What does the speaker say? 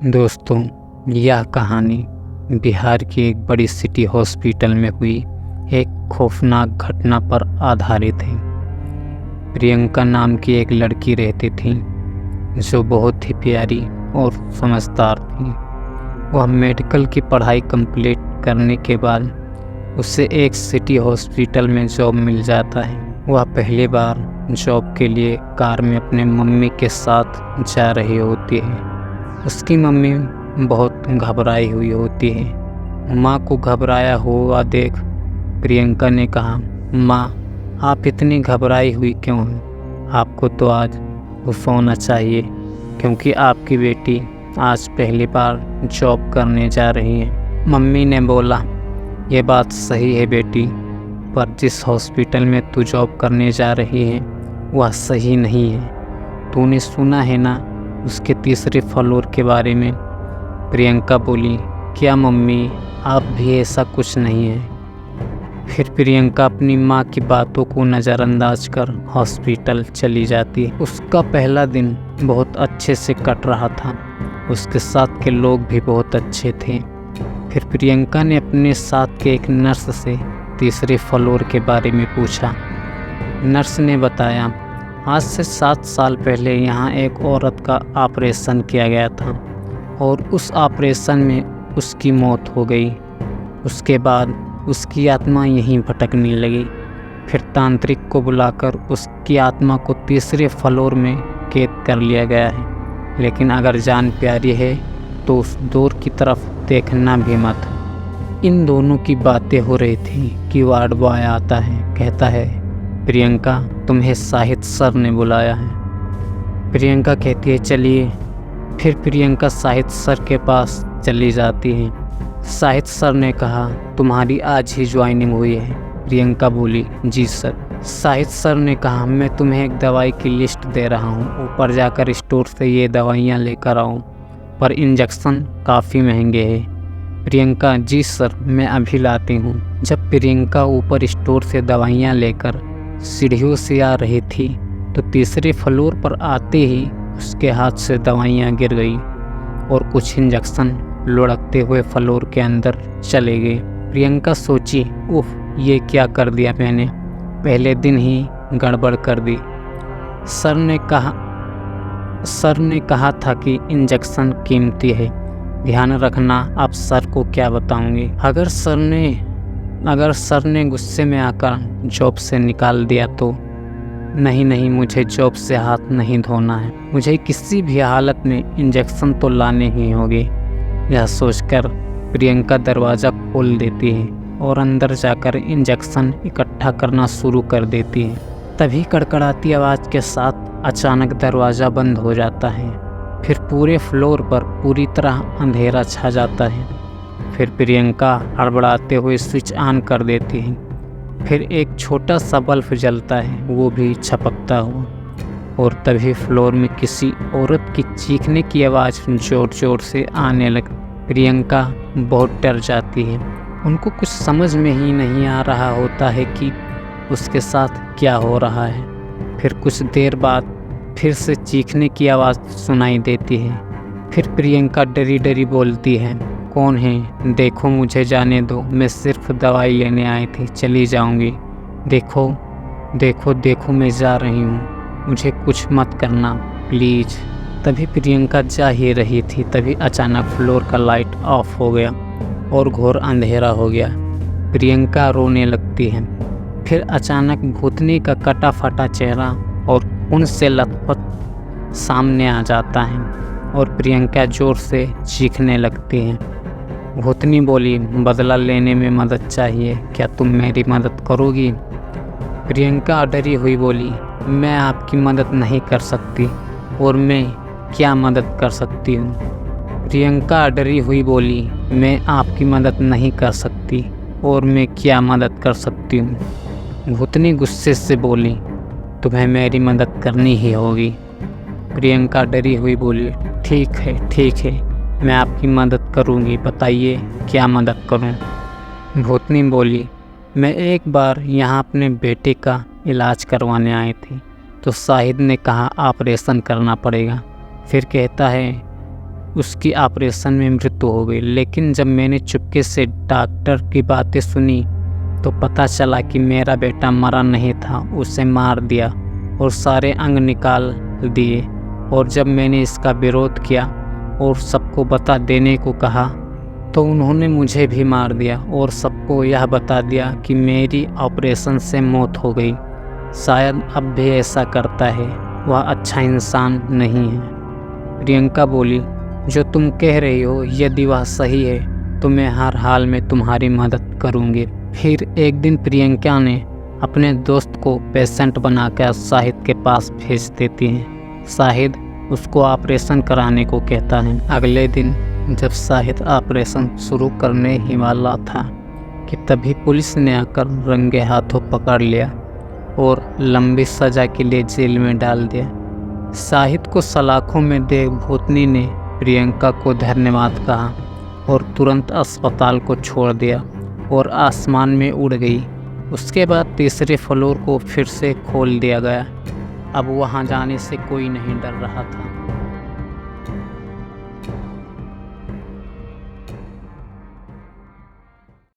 दोस्तों, यह कहानी बिहार की एक बड़ी सिटी हॉस्पिटल में हुई एक खौफनाक घटना पर आधारित है। प्रियंका नाम की एक लड़की रहती थी जो बहुत ही प्यारी और समझदार थी। वह मेडिकल की पढ़ाई कंप्लीट करने के बाद उसे एक सिटी हॉस्पिटल में जॉब मिल जाता है। वह पहली बार जॉब के लिए कार में अपने मम्मी के साथ जा रही होती है। उसकी मम्मी बहुत घबराई हुई होती है। माँ को घबराया हुआ देख प्रियंका ने कहा, माँ, आप इतनी घबराई हुई क्यों हैं? आपको तो आज खुश होना चाहिए क्योंकि आपकी बेटी आज पहली बार जॉब करने जा रही है। मम्मी ने बोला, ये बात सही है बेटी, पर जिस हॉस्पिटल में तू जॉब करने जा रही है वह सही नहीं है। तूने सुना है ना उसके तीसरे फ्लोर के बारे में? प्रियंका बोली, क्या मम्मी, आप भी ऐसा कुछ नहीं है। फिर प्रियंका अपनी माँ की बातों को नज़रअंदाज कर हॉस्पिटल चली जाती है। उसका पहला दिन बहुत अच्छे से कट रहा था। उसके साथ के लोग भी बहुत अच्छे थे। फिर प्रियंका ने अपने साथ के एक नर्स से तीसरे फ्लोर के बारे में पूछा। नर्स ने बताया, आज से 7 साल पहले यहाँ एक औरत का ऑपरेशन किया गया था और उस ऑपरेशन में उसकी मौत हो गई। उसके बाद उसकी आत्मा यहीं भटकने लगी। फिर तांत्रिक को बुलाकर उसकी आत्मा को तीसरे फ्लोर में कैद कर लिया गया है। लेकिन अगर जान प्यारी है तो उस डोर की तरफ देखना भी मत। इन दोनों की बातें हो रही थी कि वार्ड बॉय आता है, कहता है, प्रियंका, तुम्हें साहिद सर ने बुलाया है। प्रियंका कहती है, चलिए। फिर प्रियंका साहिद सर के पास चली जाती है। साहिद सर ने कहा, तुम्हारी आज ही ज्वाइनिंग हुई है। प्रियंका बोली, जी सर। साहिद सर ने कहा, मैं तुम्हें एक दवाई की लिस्ट दे रहा हूँ, ऊपर जाकर स्टोर से ये दवाइयाँ लेकर आओ, पर इंजेक्शन काफ़ी महंगे हैं। प्रियंका, जी सर, मैं अभी लाती हूँ। जब प्रियंका ऊपर स्टोर से दवाइयाँ लेकर सीढ़ियों से आ रही थी तो तीसरे फ्लोर पर आते ही उसके हाथ से दवाइयाँ गिर गई और कुछ इंजेक्शन लुढ़कते हुए फ्लोर के अंदर चले गए। प्रियंका सोची, उफ, ये क्या कर दिया मैंने, पहले दिन ही गड़बड़ कर दी। सर ने कहा था कि इंजेक्शन कीमती है, ध्यान रखना। आप सर को क्या बताऊंगी? अगर सर ने गुस्से में आकर जॉब से निकाल दिया तो? नहीं, मुझे जॉब से हाथ नहीं धोना है। मुझे किसी भी हालत में इंजेक्शन तो लाने ही होंगे। यह सोचकर प्रियंका दरवाज़ा खोल देती है और अंदर जाकर इंजेक्शन इकट्ठा करना शुरू कर देती है। तभी कड़कड़ाती आवाज़ के साथ अचानक दरवाज़ा बंद हो जाता है। फिर पूरे फ्लोर पर पूरी तरह अंधेरा छा जाता है। फिर प्रियंका हड़बड़ाते हुए स्विच ऑन कर देती है। फिर एक छोटा सा बल्ब जलता है, वो भी छपकता हुआ, और तभी फ्लोर में किसी औरत की चीखने की आवाज़ जोर जोर से आने लगी। प्रियंका बहुत डर जाती है। उनको कुछ समझ में ही नहीं आ रहा होता है कि उसके साथ क्या हो रहा है। फिर कुछ देर बाद फिर से चीखने की आवाज़ सुनाई देती है। फिर प्रियंका डरी डरी बोलती है, कौन है? देखो, मुझे जाने दो, मैं सिर्फ दवाई लेने आई थी, चली जाऊंगी। देखो, मैं जा रही हूँ, मुझे कुछ मत करना प्लीज़। तभी प्रियंका जा ही रही थी, तभी अचानक फ्लोर का लाइट ऑफ हो गया और घोर अंधेरा हो गया। प्रियंका रोने लगती है। फिर अचानक भूतनी का कटा फटा चेहरा और खून से लथपथ सामने आ जाता है और प्रियंका जोर से चीखने लगती है। भूतनी बोली, बदला लेने में मदद चाहिए, क्या तुम मेरी मदद करोगी? प्रियंका डरी हुई बोली, मैं आपकी मदद नहीं कर सकती, और मैं क्या मदद कर सकती हूँ? प्रियंका डरी हुई बोली, मैं आपकी मदद नहीं कर सकती, और मैं क्या मदद कर सकती हूँ? भूतनी गुस्से से बोली, तुम्हें मेरी मदद करनी ही होगी। प्रियंका डरी हुई बोली, ठीक है, मैं आपकी मदद करूंगी, बताइए क्या मदद करूं? भूतनी बोली, मैं एक बार यहाँ अपने बेटे का इलाज करवाने आई थी तो साहिद ने कहा ऑपरेशन करना पड़ेगा। फिर कहता है, उसकी ऑपरेशन में मृत्यु हो गई। लेकिन जब मैंने चुपके से डॉक्टर की बातें सुनी तो पता चला कि मेरा बेटा मरा नहीं था, उसे मार दिया और सारे अंग निकाल दिए। और जब मैंने इसका विरोध किया और सबको बता देने को कहा तो उन्होंने मुझे भी मार दिया और सबको यह बता दिया कि मेरी ऑपरेशन से मौत हो गई। शायद अब भी ऐसा करता है, वह अच्छा इंसान नहीं है। प्रियंका बोली, जो तुम कह रही हो यदि वह सही है तो मैं हर हाल में तुम्हारी मदद करूँगी। फिर एक दिन प्रियंका ने अपने दोस्त को पेशेंट बनाकर शाहिद के पास भेज देती है। शाहिद उसको ऑपरेशन कराने को कहता है। अगले दिन जब शाहिद ऑपरेशन शुरू करने ही वाला था कि तभी पुलिस ने आकर रंगे हाथों पकड़ लिया और लंबी सज़ा के लिए जेल में डाल दिया। शाहिद को सलाखों में देख भूतनी ने प्रियंका को धन्यवाद कहा और तुरंत अस्पताल को छोड़ दिया और आसमान में उड़ गई। उसके बाद तीसरे फ्लोर को फिर से खोल दिया गया। अब वहां जाने से कोई नहीं डर रहा था।